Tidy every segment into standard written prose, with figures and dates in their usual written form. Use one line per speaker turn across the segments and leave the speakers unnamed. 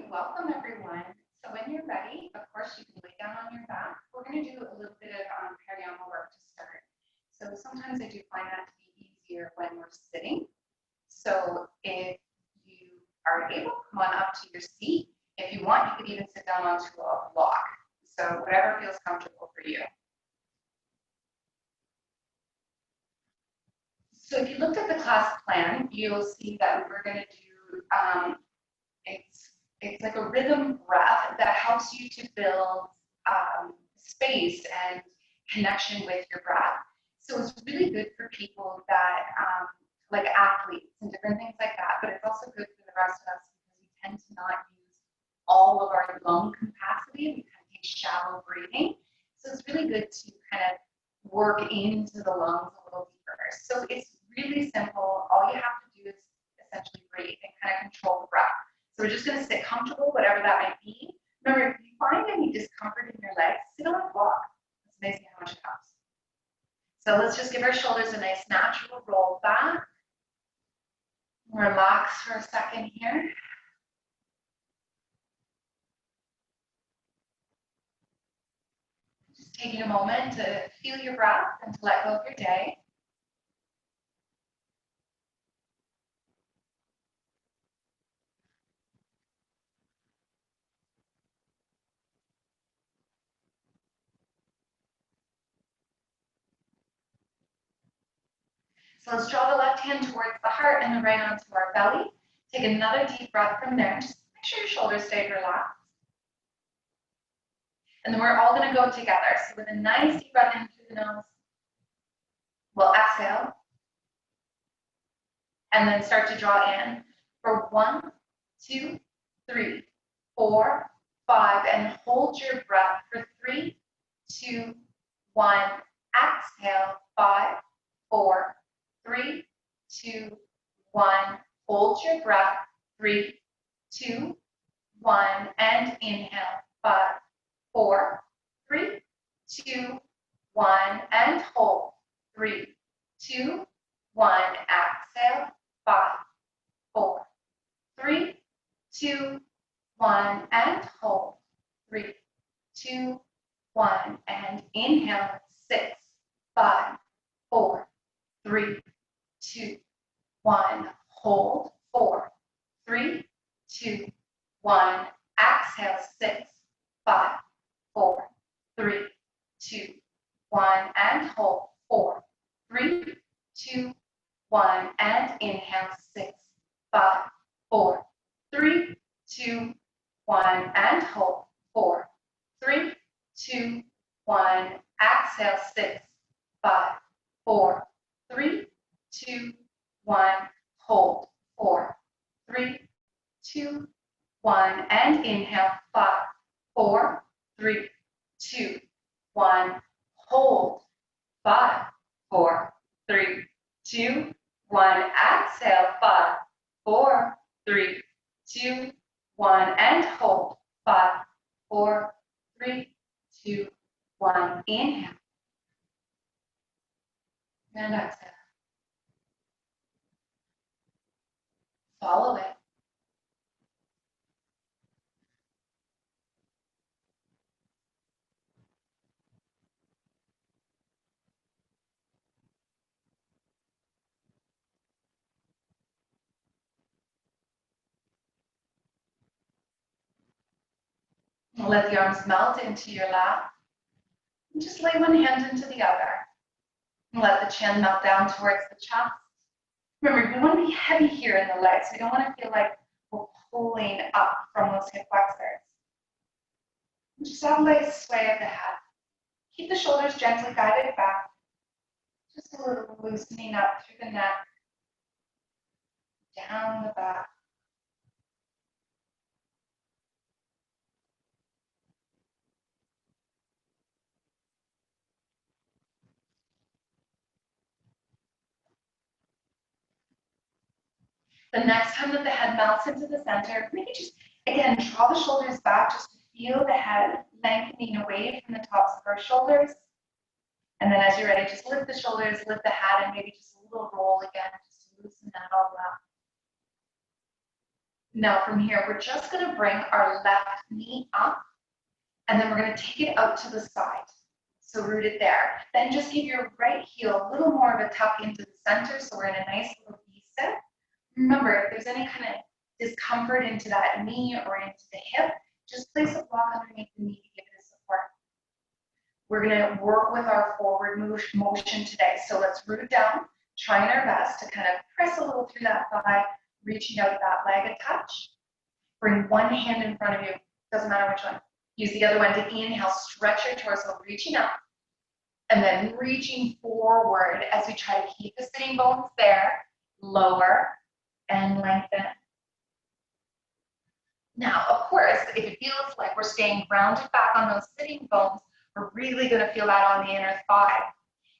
welcome everyone. So when you're ready, of course, you can lay down on your back. We're going to do a little bit of perianal work to start. So sometimes I do find that to be easier when we're sitting. So if you are able, come on up to your seat. If you want, you could even sit down onto a block. So whatever feels comfortable for you. So if you looked at the class plan, you'll see that we're going to do, it's like a rhythm breath that helps you to build space and connection with your breath. So it's really good for people that, like athletes and different things like that, but it's also good for the rest of us because we tend to not use all of our lung capacity. We kind of take shallow breathing. So it's really good to kind of work into the lungs a little deeper. So it's really simple. All you have to do is essentially breathe and kind of control the breath. So we're just going to sit comfortable, whatever that might be. Remember, if you find any discomfort in your legs, sit on a block. It's amazing how much it helps. So let's just give our shoulders a nice natural roll back. Relax for a second here. Just taking a moment to feel your breath and to let go of your day. So let's draw the left hand towards the heart and the right onto our belly. Take another deep breath from there. Just make sure your shoulders stay relaxed. And then we're all going to go together. So with a nice deep breath in through the nose, we'll exhale. And then start to draw in for 1, 2, 3, 4, 5. And hold your breath for 3, 2, 1. Exhale. 5, 4, 3, 2, 1. Hold your breath. 3, 2, 1. And inhale. 5, 4, 3, 2, 1. And hold. 3, 2, 1. Exhale. 5, 4, 3, 2, 1. And hold. 3, 2, 1. And inhale. 6, 5, 4, 3, 2, 1. Hold. 4, 3, 2, 1. Exhale. 6, 5, 4, 3, 2, 1. And hold. 4, 3, 2, 1. And inhale. 6, 5, 4, 3, 2, 1. And hold. 4, 3, 2, 1. Exhale. 6, 5, 4, 3, 2, 1. Hold. 4, 3, 2, 1. And inhale. 5, 4, 3, 2, 1. Hold. 5, 4, 3, 2, 1. Exhale. 5, 4, 3, 2, 1. And hold. 5, 4, 3, 2, 1. Inhale. And exhale. Follow it. Let the arms melt into your lap. And just lay one hand into the other. And let the chin melt down towards the chest. Remember, we want to be heavy here in the legs. We don't want to feel like we're pulling up from those hip flexors. And just have a light sway of the head. Keep the shoulders gently guided back. Just a little loosening up through the neck, down the back. The next time that the head melts into the center, maybe just, again, draw the shoulders back just to feel the head lengthening away from the tops of our shoulders. And then as you're ready, just lift the shoulders, lift the head, and maybe just a little roll again, just to loosen that all up. Now from here, we're just gonna bring our left knee up, and then we're gonna take it out to the side. So root it there. Then just give your right heel a little more of a tuck into the center, so we're in a nice little V-sit. Remember, if there's any kind of discomfort into that knee or into the hip, just place a block underneath the knee to give it a support. We're gonna work with our forward motion today. So let's root down, trying our best to kind of press a little through that thigh, reaching out that leg a touch. Bring one hand in front of you, doesn't matter which one. Use the other one to inhale, stretch your torso, reaching up, and then reaching forward as we try to keep the sitting bones there, lower, and lengthen. Now, of course, if it feels like we're staying grounded back on those sitting bones, we're really gonna feel that on the inner thigh.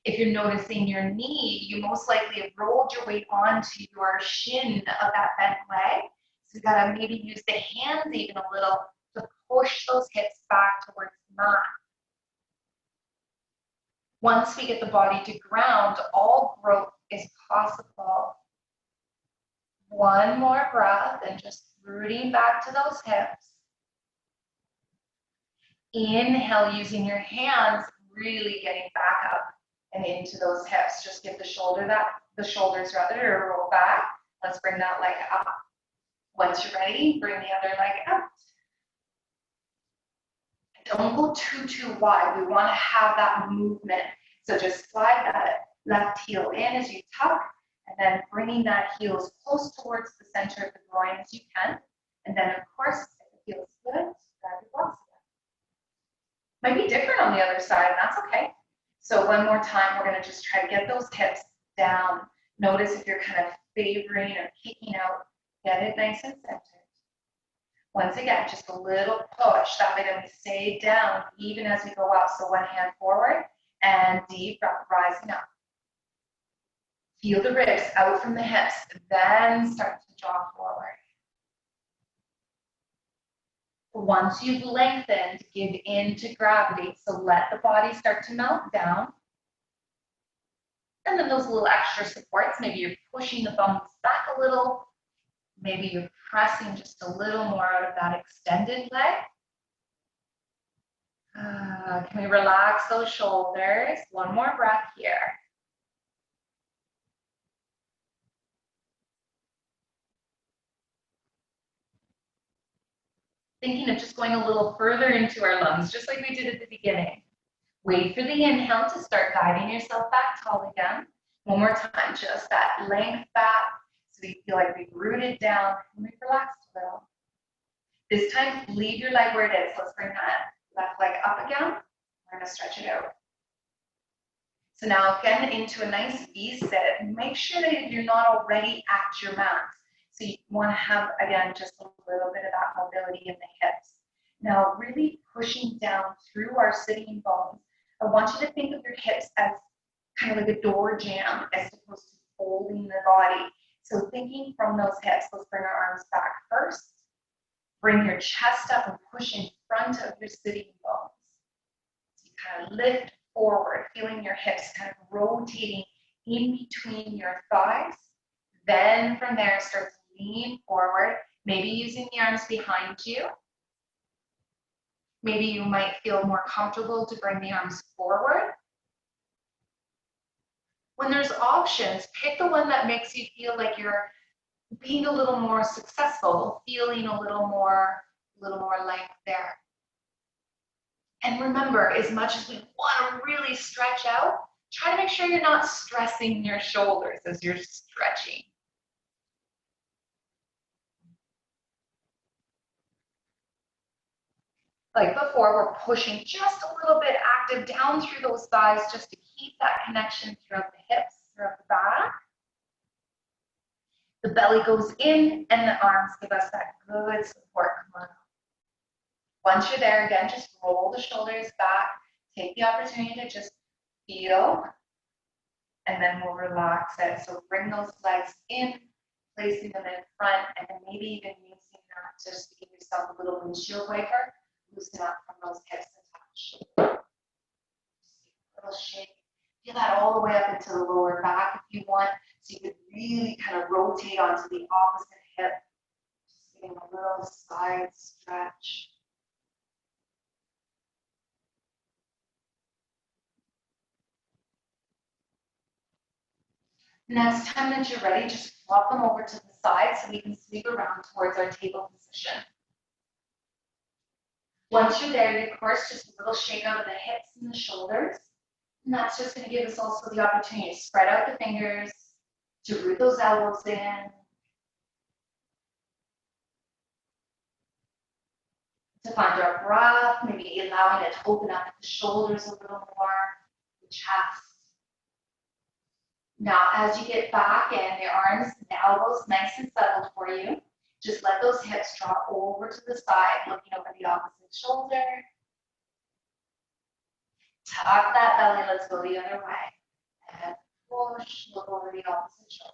If you're noticing your knee, you most likely have rolled your weight onto your shin of that bent leg. So you gotta maybe use the hands even a little to push those hips back towards the mat. Once we get the body to ground, all growth is possible. One more breath and just rooting back to those hips. Inhale, using your hands, really getting back up and into those hips. Just give the shoulders rather to roll back. Let's bring that leg up. Once you're ready, bring the other leg out. Don't go too wide. We want to have that movement. So just slide that left heel in as you tuck, and then bringing that heel as close towards the center of the groin as you can. And then, of course, if it feels good, grab your blocks again. Might be different on the other side, and that's okay. So one more time, we're going to just try to get those hips down. Notice if you're kind of favoring or kicking out, get it nice and centered. Once again, just a little push. That way then we stay down even as we go up. So one hand forward and deep breath, rising up. Feel the ribs out from the hips, then start to draw forward. Once you've lengthened, give in to gravity. So let the body start to melt down. And then those little extra supports, maybe you're pushing the thumbs back a little. Maybe you're pressing just a little more out of that extended leg. Can we relax those shoulders? One more breath here. Thinking of just going a little further into our lungs, just like we did at the beginning. Wait for the inhale to start guiding yourself back tall again. One more time, just that length back. So you feel like we've rooted down and we've relaxed a little. This time, leave your leg where it is. Let's bring that left leg up again. We're gonna stretch it out. So now again, into a nice V-sit. Make sure that you're not already at your mat. So you wanna have, again, just a little bit of that mobility in the hips. Now, really pushing down through our sitting bones. I want you to think of your hips as kind of like a door jamb as opposed to folding the body. So thinking from those hips, let's bring our arms back first. Bring your chest up and push in front of your sitting bones. So you kind of lift forward, feeling your hips kind of rotating in between your thighs. Then from there, start to lean forward, maybe using the arms behind you. Maybe you might feel more comfortable to bring the arms forward. When there's options, pick the one that makes you feel like you're being a little more successful, feeling a little more length there. And remember, as much as we want to really stretch out, try to make sure you're not stressing your shoulders as you're stretching. Like before, we're pushing just a little bit active down through those thighs just to keep that connection throughout the hips, throughout the back. The belly goes in and the arms give us that good support. Come on. Once you're there, again, just roll the shoulders back. Take the opportunity to just feel, and then we'll relax it. So bring those legs in, placing them in front, and then maybe even using that to just give yourself a little windshield wiper. Loosen up from those hips and touch. Just a little shake. Feel that all the way up into the lower back if you want. So you could really kind of rotate onto the opposite hip. Just getting a little side stretch. Next time that you're ready, just flop them over to the side so we can sweep around towards our table position. Once you're there, of course, just a little shake out of the hips and the shoulders. And that's just going to give us also the opportunity to spread out the fingers, to root those elbows in, to find our breath, maybe allowing it to open up the shoulders a little more, the chest. Now, as you get back in, the arms and the elbows nice and settled for you. Just let those hips drop over to the side, looking over the opposite shoulder. Tuck that belly, let's go the other way. And push, look over the opposite shoulder.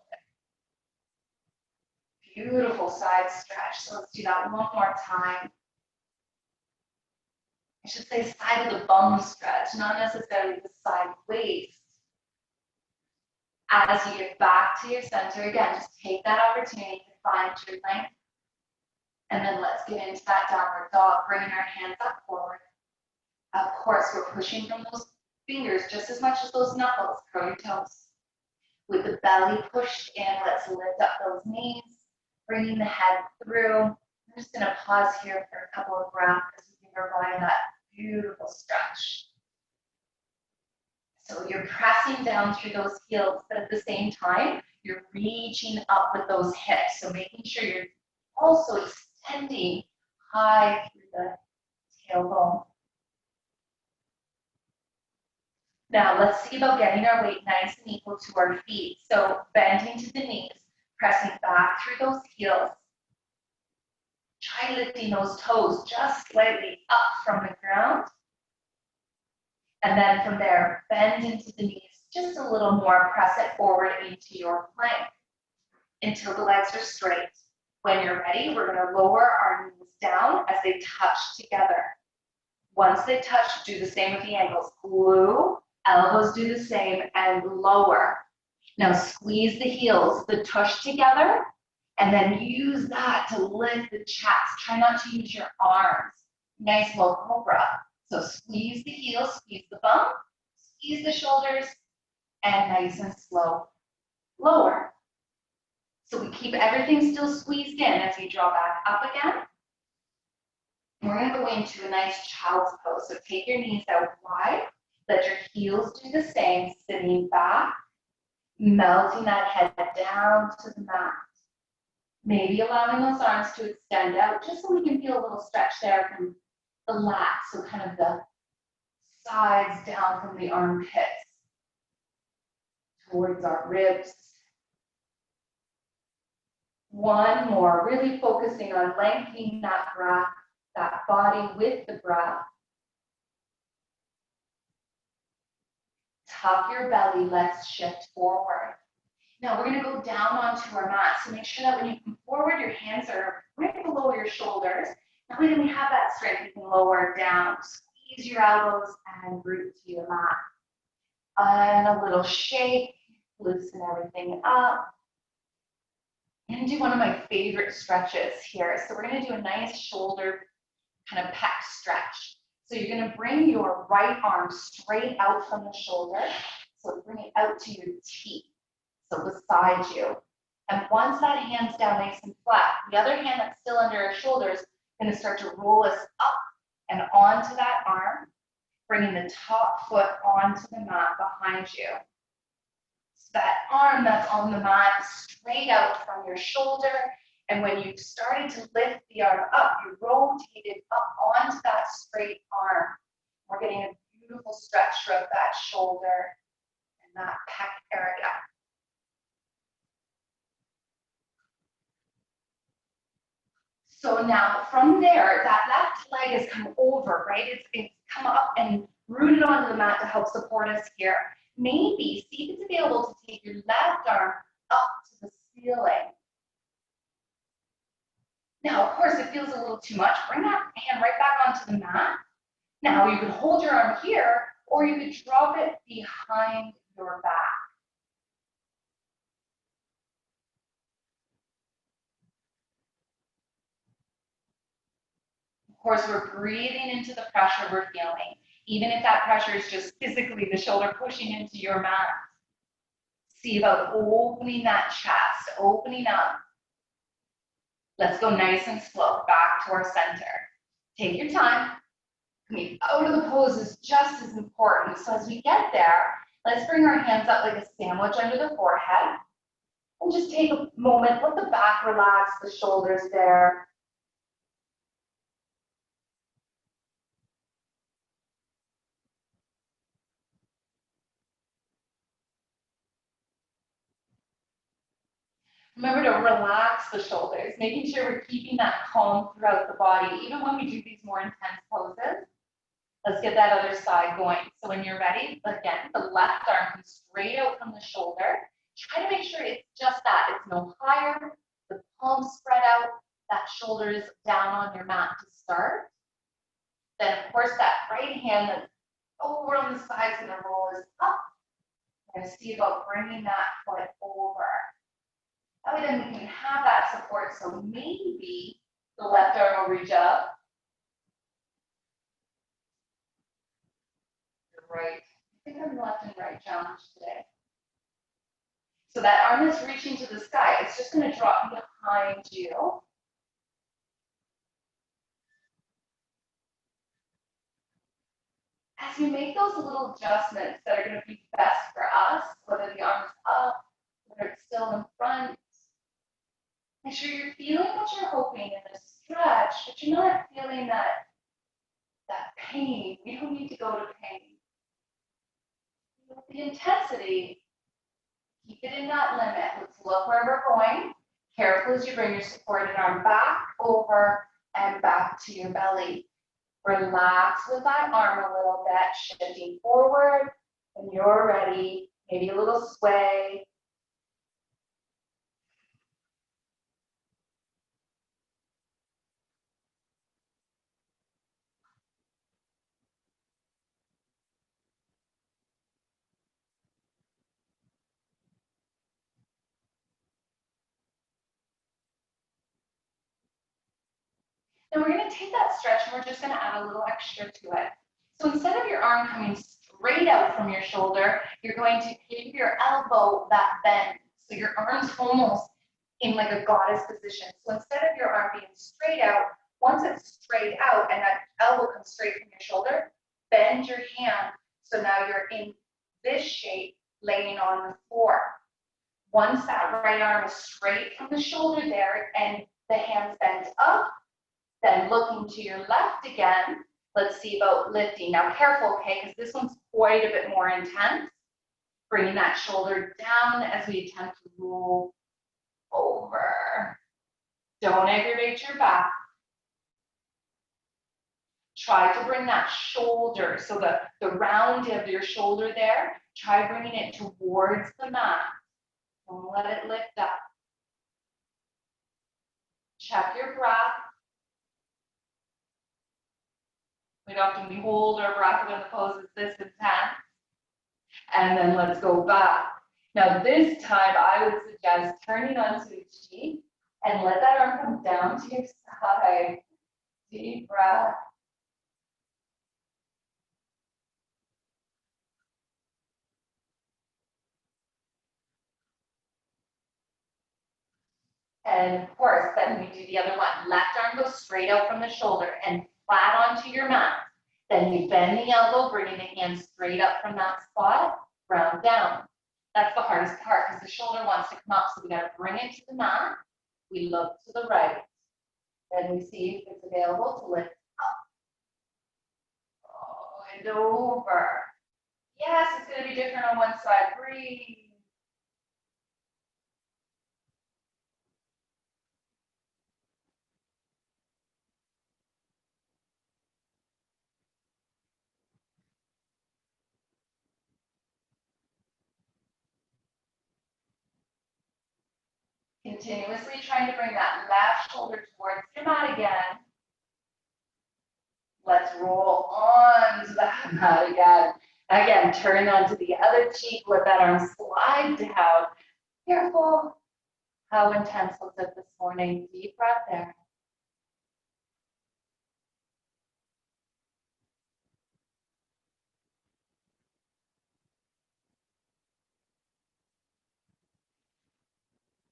Beautiful side stretch. So let's do that one more time. I should say side of the bum stretch, not necessarily the side waist. As you get back to your center, again, just take that opportunity to find your length. And then let's get into that downward dog, bringing our hands up forward. Of course, we're pushing from those fingers just as much as those knuckles. Curl your toes. With the belly pushed in, let's lift up those knees, bringing the head through. I'm just going to pause here for a couple of breaths as we can provide that beautiful stretch. So you're pressing down through those heels, but at the same time, you're reaching up with those hips. So making sure you're also extending high through the tailbone. Now let's see about getting our weight nice and equal to our feet. So bending to the knees, pressing back through those heels. Try lifting those toes just slightly up from the ground. And then from there, bend into the knees just a little more, press it forward into your plank until the legs are straight. When you're ready, we're going to lower our knees down as they touch together. Once they touch, do the same with the ankles. Glue, elbows do the same, and lower. Now squeeze the heels, the tush together, and then use that to lift the chest. Try not to use your arms. Nice low cobra. So squeeze the heels, squeeze the bum, squeeze the shoulders, and nice and slow, lower. So we keep everything still squeezed in as we draw back up again. We're going to go into a nice child's pose. So take your knees out wide, let your heels do the same, sitting back, melting that head down to the mat. Maybe allowing those arms to extend out just so we can feel a little stretch there from the lats, so kind of the sides down from the armpits towards our ribs. One more, really focusing on lengthening that breath, that body with the breath. Tuck your belly, let's shift forward. Now we're going to go down onto our mat, so make sure that when you come forward, your hands are right below your shoulders. Now when we have that strength, you can lower down, squeeze your elbows, and root to your mat. And a little shake, loosen everything up. I'm going to do one of my favorite stretches here. So we're going to do a nice shoulder kind of pec stretch. So you're going to bring your right arm straight out from the shoulder. So bring it out to your teeth, so beside you. And once that hand's down nice and flat, the other hand that's still under our shoulders is going to start to roll us up and onto that arm, bringing the top foot onto the mat behind you. So that arm that's on the mat straight out from your shoulder, and when you started to lift the arm up, you rotated up onto that straight arm. We're getting a beautiful stretch throughout that shoulder and that pec area. So now from there, that left leg has come over, right? It's come up and rooted onto the mat to help support us here. Maybe see if it's available to take your left arm up to the ceiling. Now, of course, it feels a little too much. Bring that hand right back onto the mat. Now, you can hold your arm here, or you could drop it behind your back. course, we're breathing into the pressure we're feeling, even if that pressure is just physically the shoulder pushing into your mat. See about opening that chest, opening up. Let's go nice and slow, back to our center. Take your time. Coming out of the pose is just as important. So as we get there, let's bring our hands up like a sandwich under the forehead. And just take a moment, let the back relax, the shoulders there. Remember to relax the shoulders, making sure we're keeping that calm throughout the body, even when we do these more intense poses. Let's get that other side going. So when you're ready, again, the left arm comes straight out from the shoulder. Try to make sure it's just that. It's no higher. The palms spread out. That shoulder is down on your mat to start. Then, of course, that right hand that's over on the sides and the roll is up. We're going to see about bringing that foot over. That way then we can have that support. So maybe the left arm will reach up. Right. I think I'm left and right challenged today. So that arm is reaching to the sky. It's just going to drop behind you. As you make those little adjustments that are going to be best for us, whether the arm is up, whether it's still in front, make sure you're feeling what you're hoping in the stretch, but you're not feeling that pain. We don't need to go to pain. The intensity, keep it in that limit. Let's look where we're going. Careful as you bring your supported arm back, over, and back to your belly. Relax with that arm a little bit, shifting forward. When you're ready, maybe a little sway. Then we're going to take that stretch and we're just going to add a little extra to it. So instead of your arm coming straight out from your shoulder, you're going to give your elbow that bend. So your arm's almost in like a goddess position. So instead of your arm being straight out, once it's straight out and that elbow comes straight from your shoulder, bend your hand. So now you're in this shape, laying on the floor. Once that right arm is straight from the shoulder there and the hands bent up, then looking to your left again, let's see about lifting. Now careful, okay, because this one's quite a bit more intense. Bringing that shoulder down as we attempt to roll over. Don't aggravate your back. Try to bring that shoulder, so the round of your shoulder there, try bringing it towards the mat. Don't let it lift up. Check your breath. Quite often we hold our breath when the pose is this intense. And then let's go back. Now this time I would suggest turning onto the cheek and let that arm come down to your side. Deep breath. And of course, then we do the other one. Left arm goes straight out from the shoulder and flat onto your mat. Then you bend the elbow, bringing the hand straight up from that spot, round down. That's the hardest part because the shoulder wants to come up, so we got to bring it to the mat. We look to the right. Then we see if it's available to lift up. Oh, and over. Yes, it's going to be different on one side. Breathe. Continuously trying to bring that left shoulder towards your mat again. Let's roll on to that mat again. Again, turn onto the other cheek, let that arm slide down. Careful. How intense was it this morning? Deep breath there.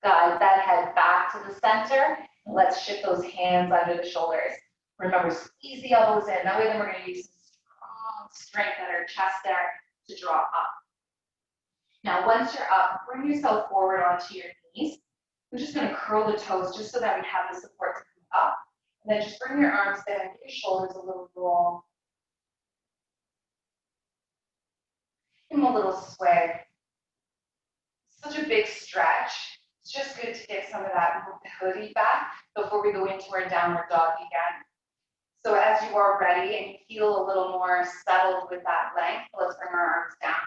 Guide that head back to the center. Let's shift those hands under the shoulders. Remember, squeeze the elbows in. That way then we're going to use some strong strength at our chest there to draw up. Now, once you're up, bring yourself forward onto your knees. We're just going to curl the toes just so that we have the support to come up. And then just bring your arms down, give your shoulders a little roll. Give them a little sway. Such a big stretch. It's just good to get some of that mobility back before we go into our downward dog again. So as you are ready and you feel a little more settled with that length, let's bring our arms down.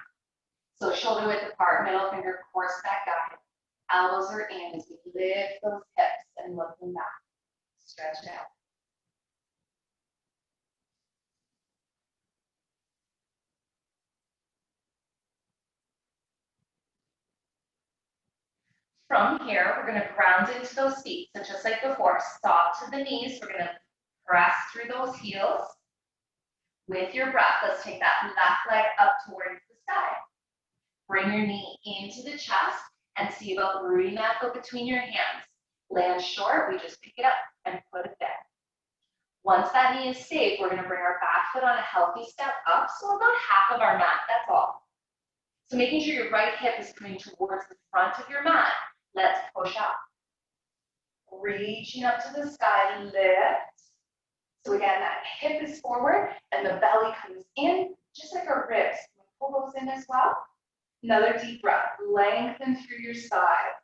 So shoulder width apart, middle finger core stack guide. Elbows are in as we lift those hips and lift them back. Stretch it out. From here, we're going to ground into those feet. So just like before, stop to the knees. We're going to press through those heels. With your breath, let's take that left leg up towards the sky. Bring your knee into the chest and see about rooting that foot between your hands. Land short, we just pick it up and put it there. Once that knee is safe, we're going to bring our back foot on a healthy step up, so about half of our mat, that's all. So making sure your right hip is coming towards the front of your mat. Let's push up. Reaching up to the sky, lift. So again, that hip is forward and the belly comes in, just like our ribs. We pull those in as well. Another deep breath, lengthen through your sides.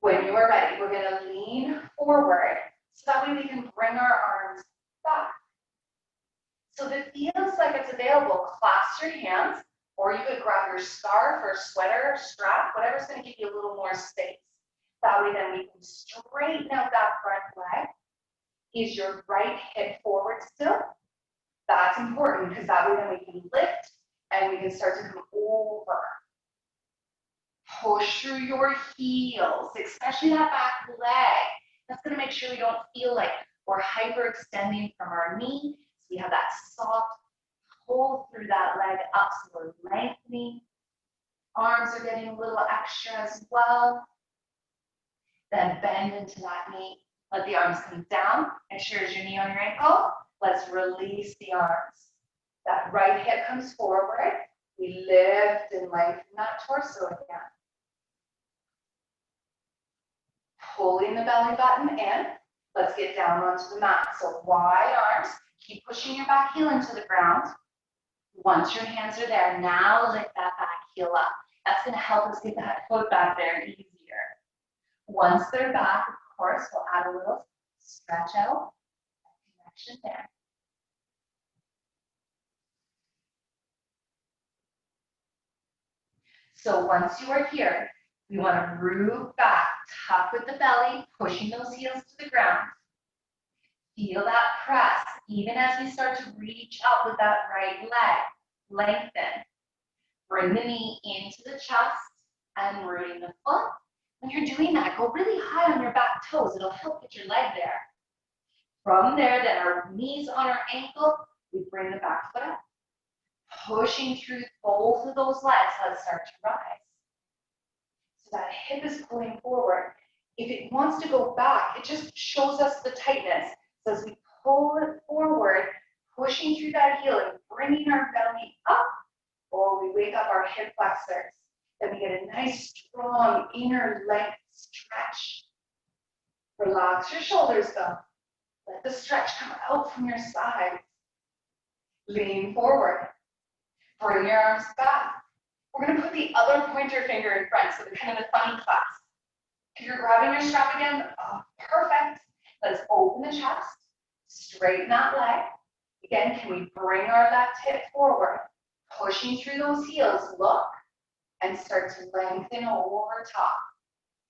When you are ready, we're gonna lean forward so that way we can bring our arms back. So if it feels like it's available, clasp your hands, or you could grab your scarf or sweater or strap, whatever's gonna give you a little more space. That way then we can straighten out that front leg. Is your right hip forward still? That's important because that way then we can lift and we can start to come over. Push through your heels, especially that back leg. That's gonna make sure we don't feel like we're hyperextending from our knee. So we have that soft pull through that leg up, so we're lengthening. Arms are getting a little extra as well. Then bend into that knee. Let the arms come down. Make sure there's your knee on your ankle. Let's release the arms. That right hip comes forward. We lift and lengthen that torso again. Pulling the belly button in. Let's get down onto the mat. So wide arms. Keep pushing your back heel into the ground. Once your hands are there, now lift that back heel up. That's going to help us get that foot back there easier. Once they're back, of course, we'll add a little stretch out, connection there. So once you are here, we want to root back, tuck with the belly, pushing those heels to the ground. Feel that press, even as we start to reach up with that right leg. Lengthen. Bring the knee into the chest and rooting the foot. When you're doing that, go really high on your back toes. It'll help get your leg there. From there, then our knees on our ankle, we bring the back foot up. Pushing through both of those legs, let's start to rise. So that hip is pulling forward. If it wants to go back, it just shows us the tightness. So as we pull it forward, pushing through that heel and bringing our belly up, or we wake up our hip flexors. Then we get a nice, strong inner length stretch. Relax your shoulders though. Let the stretch come out from your sides. Lean forward. Bring your arms back. We're going to put the other pointer finger in front, so the kind of the thumb clasp. If you're grabbing your strap again, perfect. Let's open the chest, straighten that leg. Again, can we bring our left hip forward? Pushing through those heels, look, and start to lengthen over top.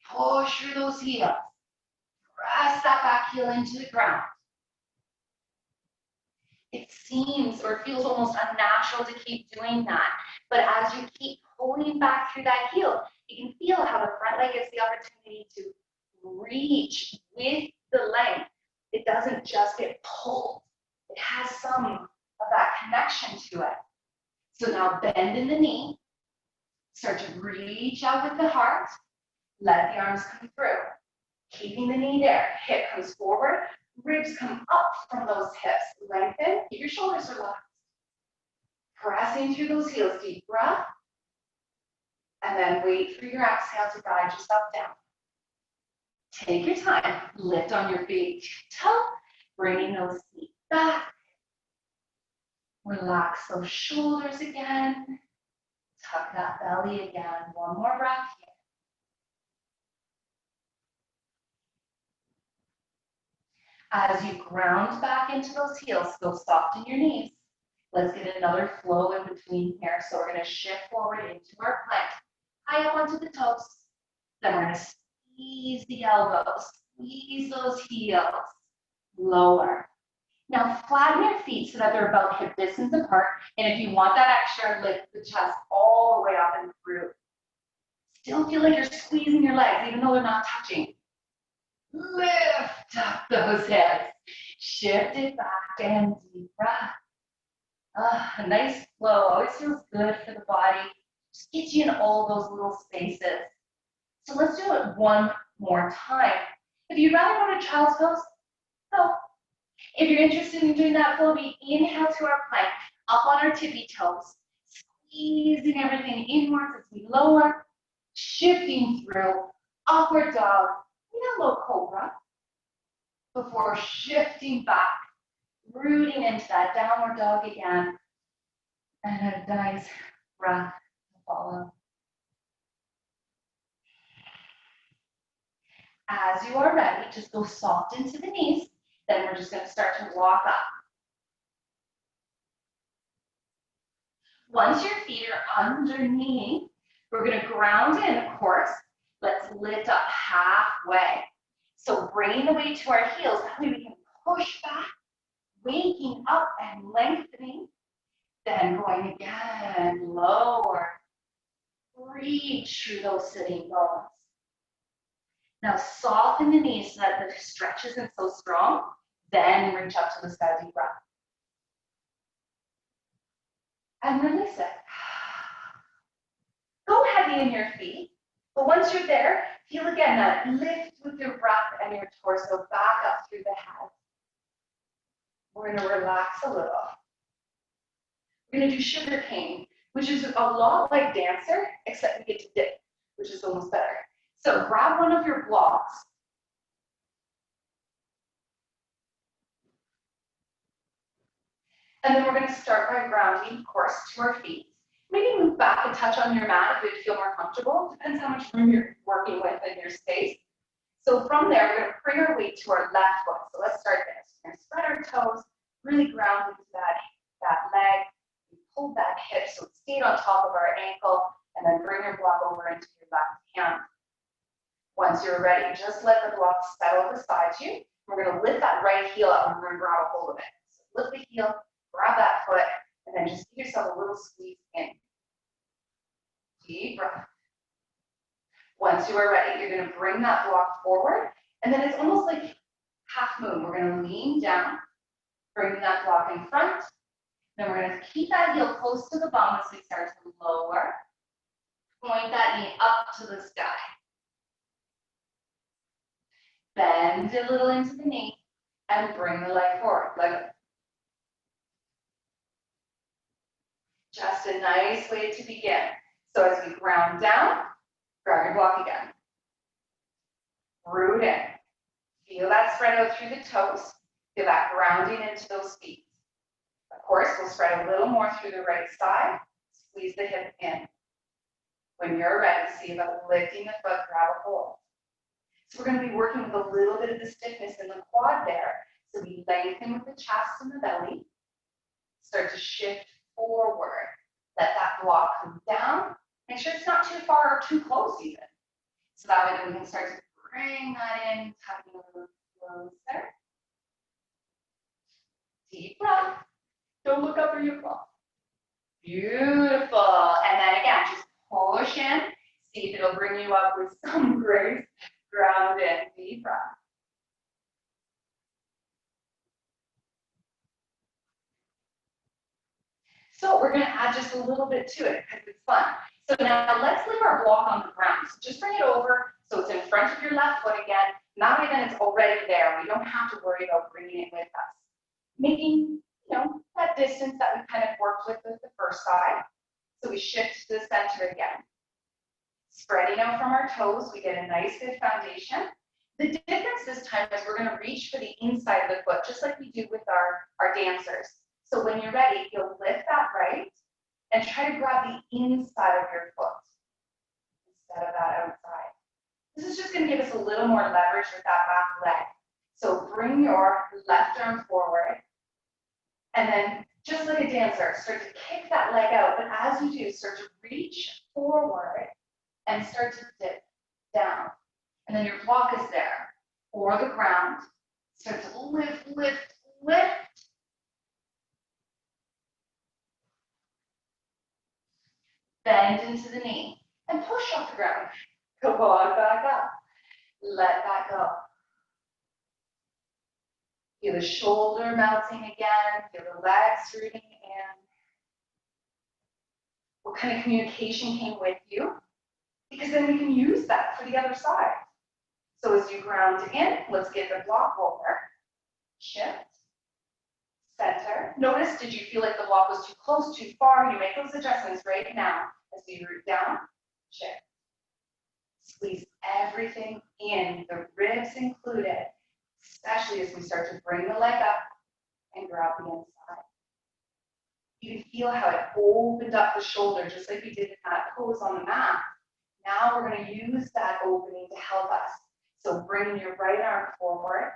Push through those heels. Press that back heel into the ground. It seems or feels almost unnatural to keep doing that. But as you keep pulling back through that heel, you can feel how the front leg gets the opportunity to reach with the length. It doesn't just get pulled. It has some of that connection to it. So now bend in the knee. Start to reach out with the heart. Let the arms come through. Keeping the knee there. Hip comes forward. Ribs come up from those hips. Lengthen. Keep your shoulders relaxed. Pressing through those heels. Deep breath. And then wait for your exhale to guide yourself down. Take your time. Lift on your big toe. Bringing those feet back. Relax those shoulders again. Tuck that belly again. One more breath here. As you ground back into those heels, go soft in your knees. Let's get another flow in between here. So we're going to shift forward into our plank. High up onto the toes. Then we're going to squeeze the elbows. Squeeze those heels. Lower. Now flatten your feet so that they're about hip distance apart. And if you want that extra, lift the chest all the way up and through. Still feel like you're squeezing your legs even though they're not touching. Lift up those hips. Shift it back and deep breath. A nice flow. Always feels good for the body. Just gets you in all those little spaces. So let's do it one more time. If you'd rather go to child's pose, go. If you're interested in doing that flow, we inhale to our plank, up on our tippy toes, squeezing everything inwards as we lower, shifting through, upward dog, and a low cobra, before shifting back, rooting into that downward dog again, and a nice breath to follow. As you are ready, just go soft into the knees. Then we're just going to start to walk up. Once your feet are underneath, we're going to ground in, of course. Let's lift up halfway. So bringing the weight to our heels, that way we can push back, waking up and lengthening. Then going again, lower. Reach through those sitting bones. Now soften the knees so that the stretch isn't so strong. Then reach up to the sky, deep breath. And release it. Go heavy in your feet. But once you're there, feel again that lift with your breath and your torso back up through the head. We're going to relax a little. We're going to do sugar cane, which is a lot like dancer, except we get to dip, which is almost better. So grab one of your blocks. And then we're going to start by grounding, of course, to our feet. Maybe move back and touch on your mat if you feel more comfortable. Depends how much room you're working with in your space. So from there, we're going to bring our weight to our left foot. So let's start this. We're going to spread our toes, really ground into that leg. We pull that hip so it stayed on top of our ankle, and then bring your block over into your left hand. Once you're ready, just let the block settle beside you. We're going to lift that right heel up and we're going to grab a hold of it. So lift the heel, grab that foot, and then just give yourself a little squeeze in. Deep breath. Once you are ready, you're going to bring that block forward, and then it's almost like half moon. We're going to lean down, bring that block in front. Then we're going to keep that heel close to the bum as we start to lower. Point that knee up to the sky. Bend a little into the knee and bring the leg forward. Leg up. Just a nice way to begin. So as we ground down, grab your block again. Root in. Feel that spread out through the toes. Feel that grounding into those feet. Of course, we'll spread a little more through the right side. Squeeze the hip in. When you're ready, see about lifting the foot, grab a hold. So we're going to be working with a little bit of the stiffness in the quad there. So we lengthen with the chest and the belly. Start to shift forward. Let that block come down. Make sure it's not too far or too close even. So that way then we can start to bring that in, tucking a little closer. Deep breath. Don't look up or you fall. Beautiful. And then again, just push in. See if it'll bring you up with some grace. Ground in, deep breath. So we're going to add just a little bit to it because it's fun. So now let's leave our block on the ground. So just bring it over So it's in front of your left foot again. That way then it's already there. We don't have to worry about bringing it with us. Making, that distance that we kind of worked with the first side. So we shift to the center again. Spreading out from our toes, we get a nice good foundation. The difference this time is we're going to reach for the inside of the foot, just like we do with our dancers. So when you're ready, you'll lift that right and try to grab the inside of your foot instead of that outside. This is just going to give us a little more leverage with that back leg. So bring your left arm forward, and then just like a dancer, start to kick that leg out. But as you do, start to reach forward and start to dip down. And then your block is there, or the ground. Start to lift, lift, lift. Bend into the knee and push off the ground. Come on back up. Let that go. Feel the shoulder melting again. Feel the legs rooting in. What kind of communication came with you? Because then we can use that for the other side. So as you ground in, let's get the block over. Shift. Center. Notice, did you feel like the block was too close, too far? You make those adjustments right now as you root down. Shift. Squeeze everything in, the ribs included, especially as we start to bring the leg up and grab the inside. You can feel how it opened up the shoulder, just like we did in that pose on the mat. Now we're going to use that opening to help us. So bring your right arm forward,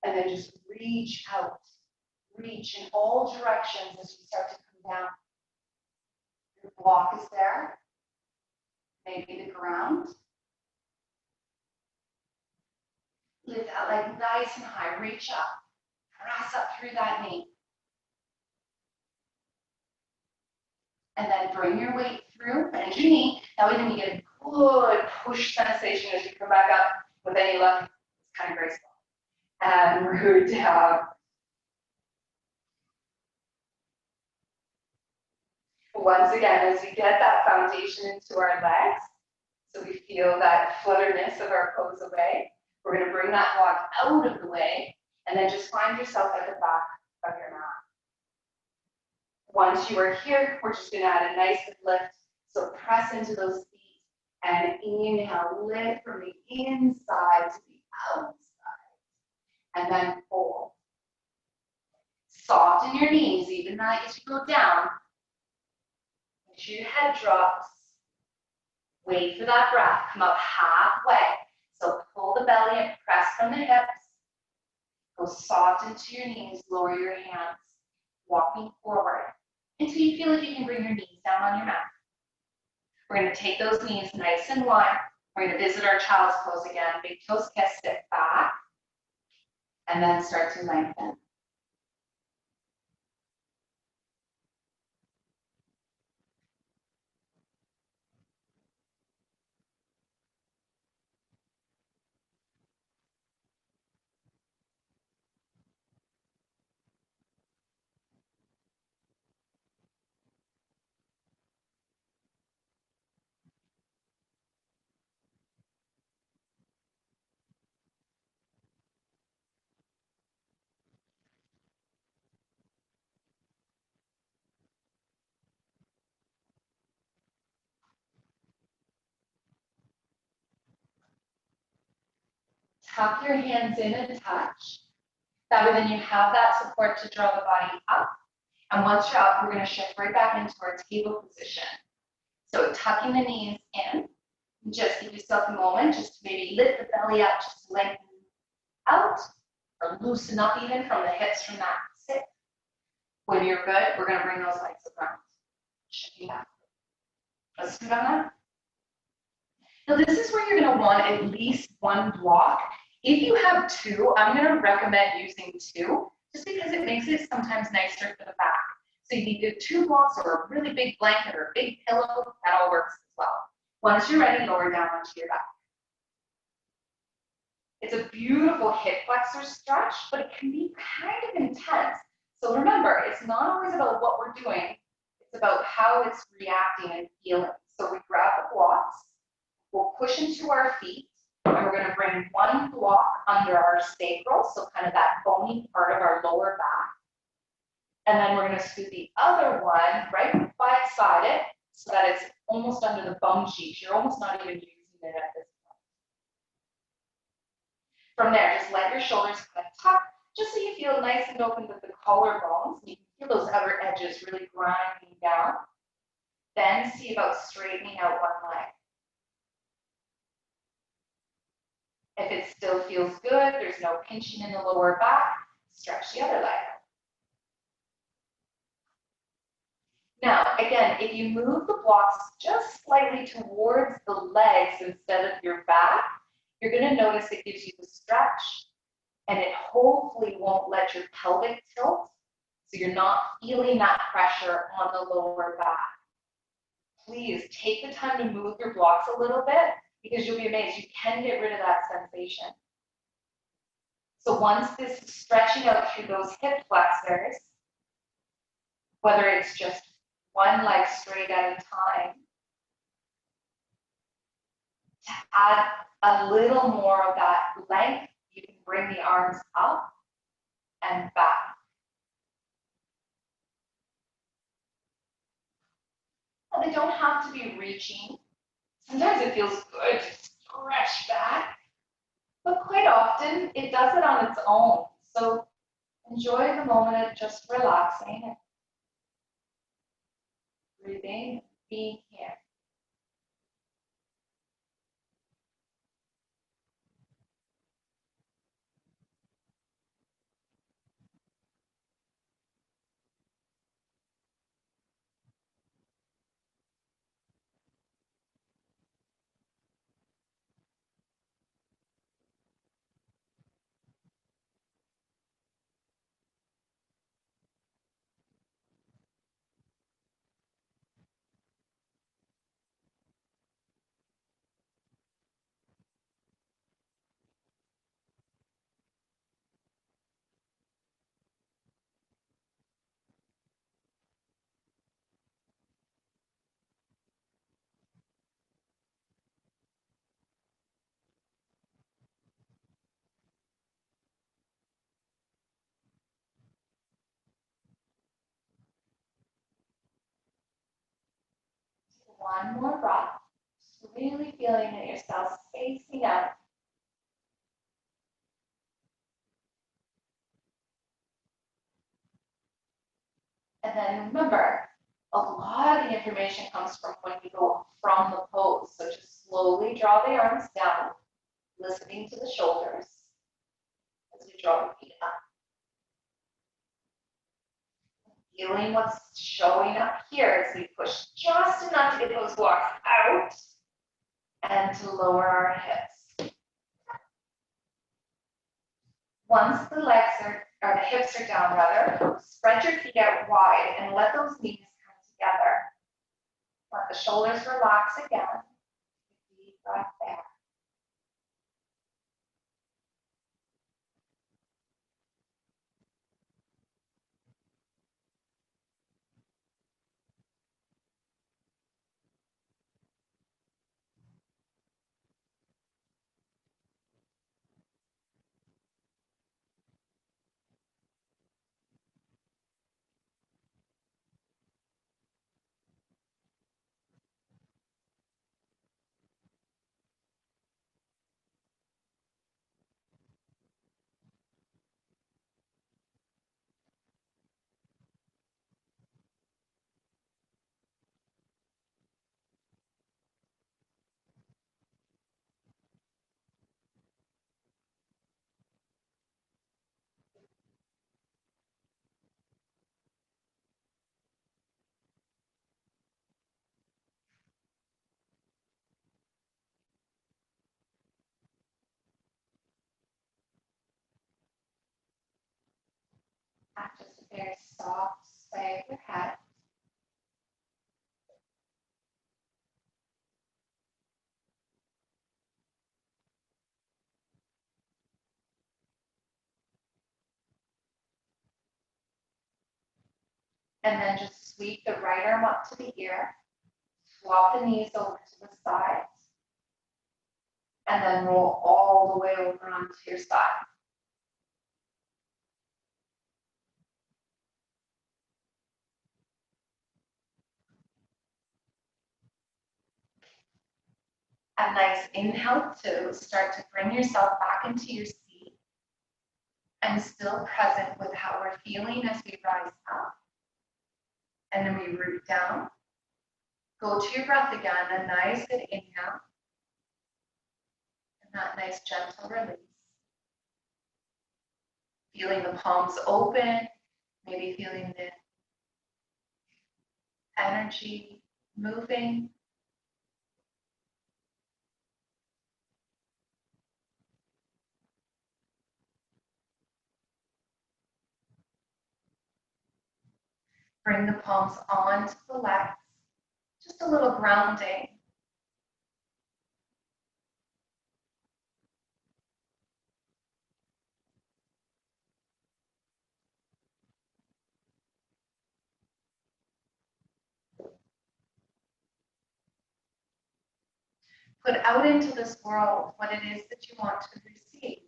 and then just reach out. Reach in all directions as you start to come down. Your block is there. Maybe the ground. Lift that leg nice and high. Reach up. Press up through that knee. And then bring your weight through, bend your knee. That way then you get a good push sensation as you come back up. With any luck, it's kind of graceful. And root down. Once again, as we get that foundation into our legs, so we feel that flutterness of our pose away, we're going to bring that block out of the way, and then just find yourself at the back of your mat. Once you are here, we're just going to add a nice lift. So press into those feet, and inhale, lift from the inside to the outside, and then fold. Soften your knees, even as you go down. Make sure your head drops. Wait for that breath. Come up halfway. So pull the belly and press from the hips. Go soft into your knees. Lower your hands. Walking forward until you feel like you can bring your knees down on your mat. We're going to take those knees nice and wide. We're going to visit our child's pose again. Big toes kiss, step back. And then start to lengthen. Tuck your hands in and touch. That way then you have that support to draw the body up. And once you're up, we're going to shift right back into our table position. So tucking the knees in. Just give yourself a moment just to maybe lift the belly up, just to lengthen out, or loosen up even from the hips from that sit. When you're good, we're going to bring those legs around. Shifting back. Let's do that. Now this is where you're going to want at least one block. If you have two, I'm going to recommend using two, just because it makes it sometimes nicer for the back. So you need two blocks or a really big blanket or a big pillow, that all works as well. Once you're ready, lower down onto your back. It's a beautiful hip flexor stretch, but it can be kind of intense. So remember, it's not always about what we're doing, it's about how it's reacting and feeling. So we grab the blocks, We'll push into our feet, and we're going to bring one block under our sacral, so kind of that bony part of our lower back. And then we're going to scoot the other one right beside it so that it's almost under the bum cheeks. You're almost not even using it at this point. From there, just let your shoulders kind of tuck, just so you feel nice and open with the collarbones. You can feel those outer edges really grinding down. Then see about straightening out one leg. If it still feels good, there's no pinching in the lower back, stretch the other leg. Now, again, if you move the blocks just slightly towards the legs instead of your back, you're going to notice it gives you the stretch, and it hopefully won't let your pelvic tilt, so you're not feeling that pressure on the lower back. Please take the time to move your blocks a little bit, because you'll be amazed. You can get rid of that sensation. So once this is stretching out through those hip flexors, whether it's just one leg straight at a time, to add a little more of that length, you can bring the arms up and back. Now, they don't have to be reaching. Sometimes it feels good to stretch back, but quite often it does it on its own. So enjoy the moment of just relaxing and breathing, being here. One more breath, just really feeling it yourself spacing out. And then remember, a lot of the information comes from when we go from the pose. So just slowly draw the arms down, listening to the shoulders as we draw the feet up. Feeling what's showing up here as we push just enough to get those blocks out and to lower our hips. Once the legs are, or the hips are down rather, spread your feet out wide and let those knees come together. Let the shoulders relax again. Deep breath there. Just a very soft sway of your head. And then just sweep the right arm up to the ear. Swap the knees over to the sides. And then roll all the way over onto your side. A nice inhale to start to bring yourself back into your seat and still present with how we're feeling as we rise up. And then we root down. Go to your breath again, a nice good inhale. And that nice gentle release. Feeling the palms open, maybe feeling the energy moving. Bring the palms onto the legs, just a little grounding. Put out into this world what it is that you want to receive.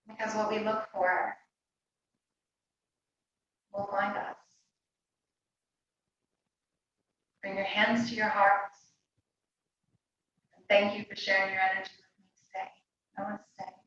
Because what we look for will find us. Bring your hands to your heart. And thank you for sharing your energy with me today. Namaste.